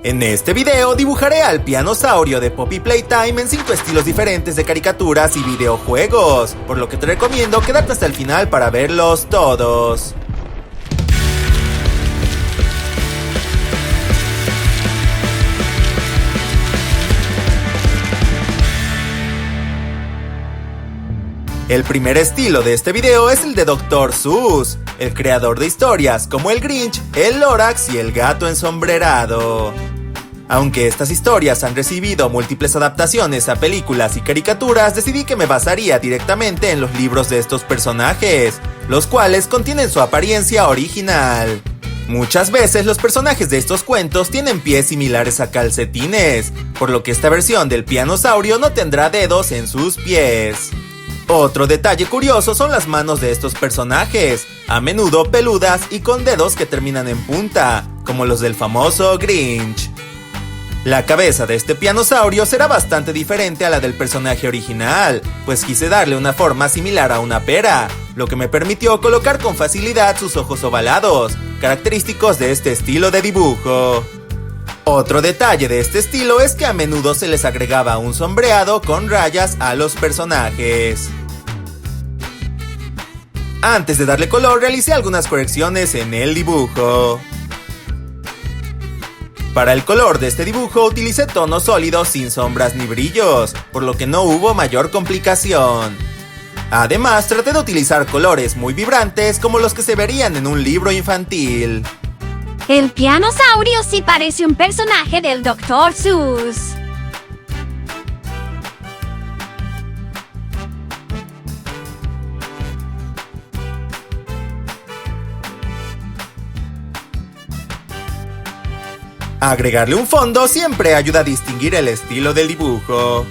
En este video dibujaré al Pianosaurio de Poppy Playtime en 5 estilos diferentes de caricaturas y videojuegos, por lo que te recomiendo quedarte hasta el final para verlos todos. El primer estilo de este video es el de Dr. Seuss, el creador de historias como El Grinch, El Lorax y El Gato Ensombrerado. Aunque estas historias han recibido múltiples adaptaciones a películas y caricaturas, decidí que me basaría directamente en los libros de estos personajes, los cuales contienen su apariencia original. Muchas veces los personajes de estos cuentos tienen pies similares a calcetines, por lo que esta versión del Pianosaurio no tendrá dedos en sus pies. Otro detalle curioso son las manos de estos personajes, a menudo peludas y con dedos que terminan en punta, como los del famoso Grinch. La cabeza de este Pianosaurio será bastante diferente a la del personaje original, pues quise darle una forma similar a una pera, lo que me permitió colocar con facilidad sus ojos ovalados, característicos de este estilo de dibujo. Otro detalle de este estilo es que a menudo se les agregaba un sombreado con rayas a los personajes. Antes de darle color, realicé algunas correcciones en el dibujo. Para el color de este dibujo utilicé tonos sólidos sin sombras ni brillos, por lo que no hubo mayor complicación. Además, traté de utilizar colores muy vibrantes como los que se verían en un libro infantil. El Pianosaurio sí parece un personaje del Dr. Seuss. Agregarle un fondo siempre ayuda a distinguir el estilo del dibujo.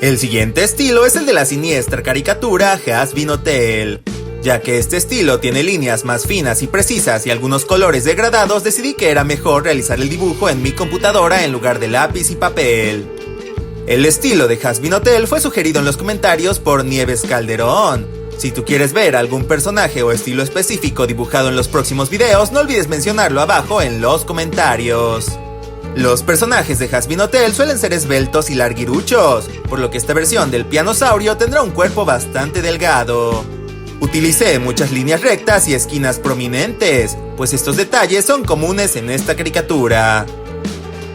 El siguiente estilo es el de la siniestra caricatura Hazbin Hotel. Ya que este estilo tiene líneas más finas y precisas y algunos colores degradados, decidí que era mejor realizar el dibujo en mi computadora en lugar de lápiz y papel. El estilo de Hazbin Hotel fue sugerido en los comentarios por Nieves Calderón. Si tú quieres ver algún personaje o estilo específico dibujado en los próximos videos, no olvides mencionarlo abajo en los comentarios. Los personajes de Hazbin Hotel suelen ser esbeltos y larguiruchos, por lo que esta versión del Pianosaurio tendrá un cuerpo bastante delgado. Utilicé muchas líneas rectas y esquinas prominentes, pues estos detalles son comunes en esta caricatura.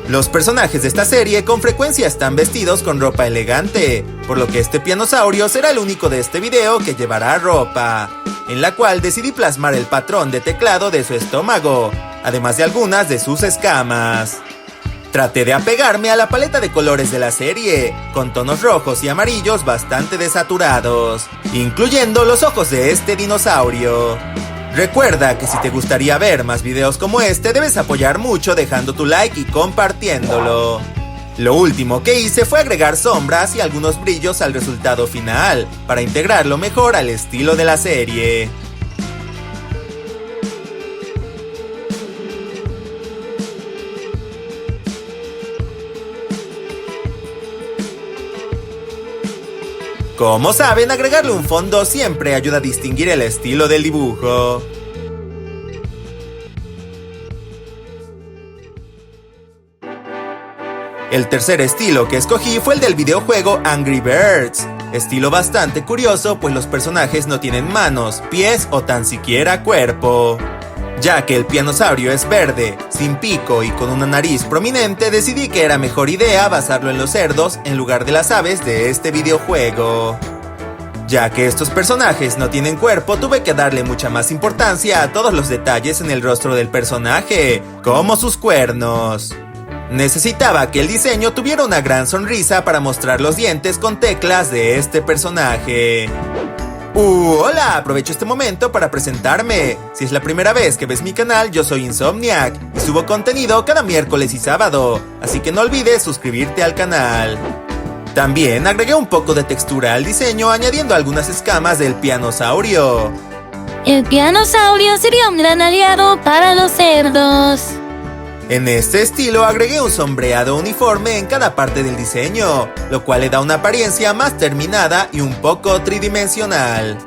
Los personajes de esta serie con frecuencia están vestidos con ropa elegante, por lo que este Pianosaurio será el único de este video que llevará ropa, en la cual decidí plasmar el patrón de teclado de su estómago, además de algunas de sus escamas. Traté de apegarme a la paleta de colores de la serie, con tonos rojos y amarillos bastante desaturados, incluyendo los ojos de este dinosaurio. Recuerda que si te gustaría ver más videos como este, debes apoyar mucho dejando tu like y compartiéndolo. Lo último que hice fue agregar sombras y algunos brillos al resultado final, para integrarlo mejor al estilo de la serie. Como saben, agregarle un fondo siempre ayuda a distinguir el estilo del dibujo. El tercer estilo que escogí fue el del videojuego Angry Birds. Estilo bastante curioso, pues los personajes no tienen manos, pies o tan siquiera cuerpo. Ya que el Pianosaurio es verde, sin pico y con una nariz prominente, decidí que era mejor idea basarlo en los cerdos en lugar de las aves de este videojuego. Ya que estos personajes no tienen cuerpo, tuve que darle mucha más importancia a todos los detalles en el rostro del personaje, como sus cuernos. Necesitaba que el diseño tuviera una gran sonrisa para mostrar los dientes con teclas de este personaje. Hola, aprovecho este momento para presentarme. Si es la primera vez que ves mi canal, yo soy Insomniac y subo contenido cada miércoles y sábado, así que no olvides suscribirte al canal. También agregué un poco de textura al diseño añadiendo algunas escamas del Pianosaurio. El Pianosaurio sería un gran aliado para los cerdos. En este estilo agregué un sombreado uniforme en cada parte del diseño, lo cual le da una apariencia más terminada y un poco tridimensional.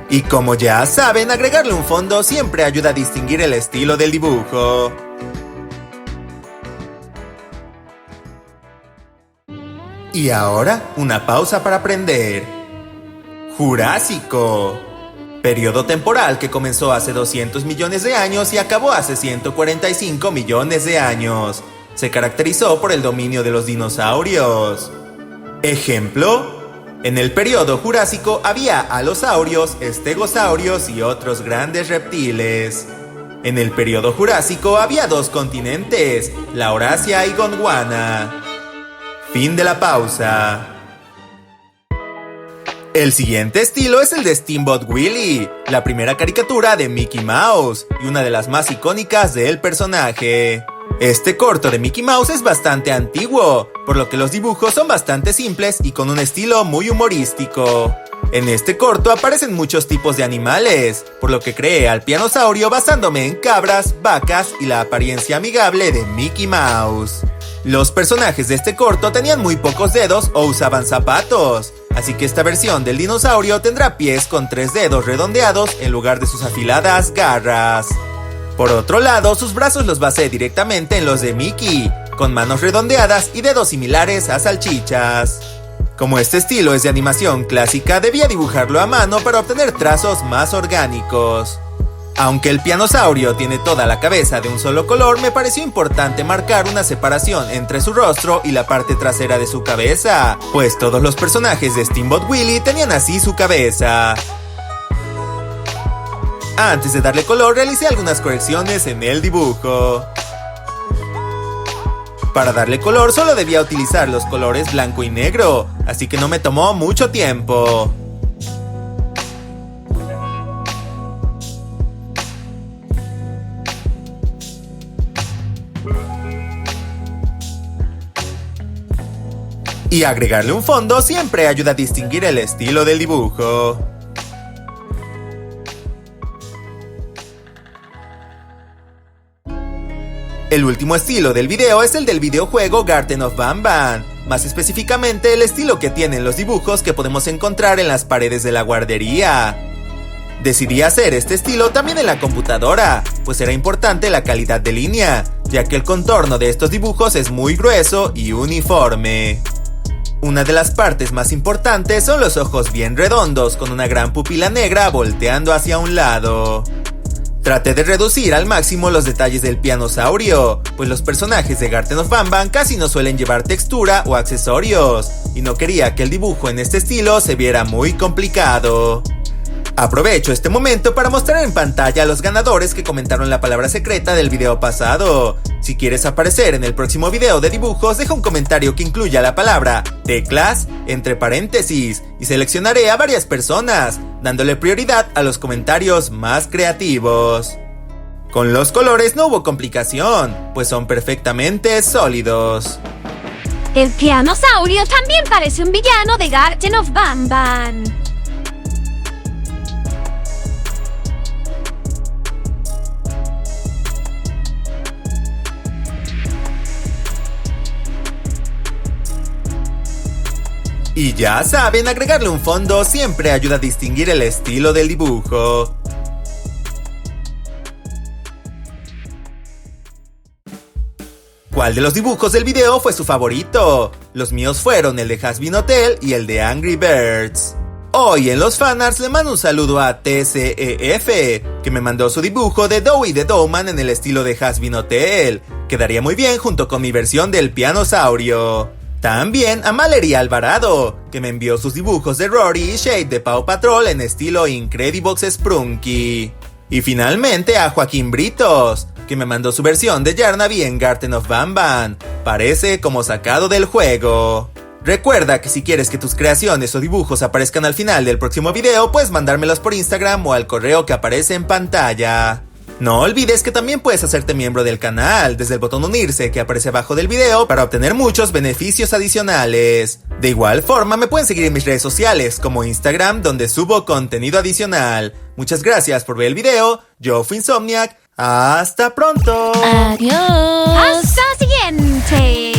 Y como ya saben, agregarle un fondo siempre ayuda a distinguir el estilo del dibujo. Y ahora, una pausa para aprender. Jurásico. Periodo temporal que comenzó hace 200 millones de años y acabó hace 145 millones de años. Se caracterizó por el dominio de los dinosaurios. Ejemplo: en el periodo Jurásico había alosaurios, estegosaurios y otros grandes reptiles. En el periodo Jurásico había dos continentes, la Eurasia y Gondwana. Fin de la pausa. El siguiente estilo es el de Steamboat Willie, la primera caricatura de Mickey Mouse y una de las más icónicas del personaje. Este corto de Mickey Mouse es bastante antiguo, por lo que los dibujos son bastante simples y con un estilo muy humorístico. En este corto aparecen muchos tipos de animales, por lo que creé al pianosaurio basándome en cabras, vacas y la apariencia amigable de Mickey Mouse. Los personajes de este corto tenían muy pocos dedos o usaban zapatos, así que esta versión del dinosaurio tendrá pies con 3 dedos redondeados en lugar de sus afiladas garras. Por otro lado, sus brazos los basé directamente en los de Mickey, con manos redondeadas y dedos similares a salchichas. Como este estilo es de animación clásica, debía dibujarlo a mano para obtener trazos más orgánicos. Aunque el pianosaurio tiene toda la cabeza de un solo color, me pareció importante marcar una separación entre su rostro y la parte trasera de su cabeza, pues todos los personajes de Steamboat Willie tenían así su cabeza. Antes de darle color, realicé algunas correcciones en el dibujo. Para darle color solo debía utilizar los colores blanco y negro, así que no me tomó mucho tiempo. Y agregarle un fondo siempre ayuda a distinguir el estilo del dibujo. El último estilo del video es el del videojuego Garten of Banban, más específicamente el estilo que tienen los dibujos que podemos encontrar en las paredes de la guardería. Decidí hacer este estilo también en la computadora, pues era importante la calidad de línea, ya que el contorno de estos dibujos es muy grueso y uniforme. Una de las partes más importantes son los ojos bien redondos con una gran pupila negra volteando hacia un lado. Traté de reducir al máximo los detalles del pianosaurio, pues los personajes de Garten of Banban casi no suelen llevar textura o accesorios, y no quería que el dibujo en este estilo se viera muy complicado. Aprovecho este momento para mostrar en pantalla a los ganadores que comentaron la palabra secreta del video pasado. Si quieres aparecer en el próximo video de dibujos, deja un comentario que incluya la palabra teclas entre paréntesis y seleccionaré a varias personas, dándole prioridad a los comentarios más creativos. Con los colores no hubo complicación, pues son perfectamente sólidos. El pianosaurio también parece un villano de Garten of Banban. Y ya saben, agregarle un fondo siempre ayuda a distinguir el estilo del dibujo. ¿Cuál de los dibujos del video fue su favorito? Los míos fueron el de Hazbin Hotel y el de Angry Birds. Hoy en los fanarts le mando un saludo a TCEF, que me mandó su dibujo de Dowie the Dowman en el estilo de Hazbin Hotel. Quedaría muy bien junto con mi versión del pianosaurio. También a Mallory Alvarado, que me envió sus dibujos de Rory y Shade de Paw Patrol en estilo Incredibox Sprunky. Y finalmente a Joaquín Britos, que me mandó su versión de Yarnaby en Garten of Banban. Parece como sacado del juego. Recuerda que si quieres que tus creaciones o dibujos aparezcan al final del próximo video, puedes mandármelos por Instagram o al correo que aparece en pantalla. No olvides que también puedes hacerte miembro del canal desde el botón unirse que aparece abajo del video para obtener muchos beneficios adicionales. De igual forma me pueden seguir en mis redes sociales como Instagram, donde subo contenido adicional. Muchas gracias por ver el video, yo fui Insomniac, ¡hasta pronto! Adiós. ¡Hasta siguiente!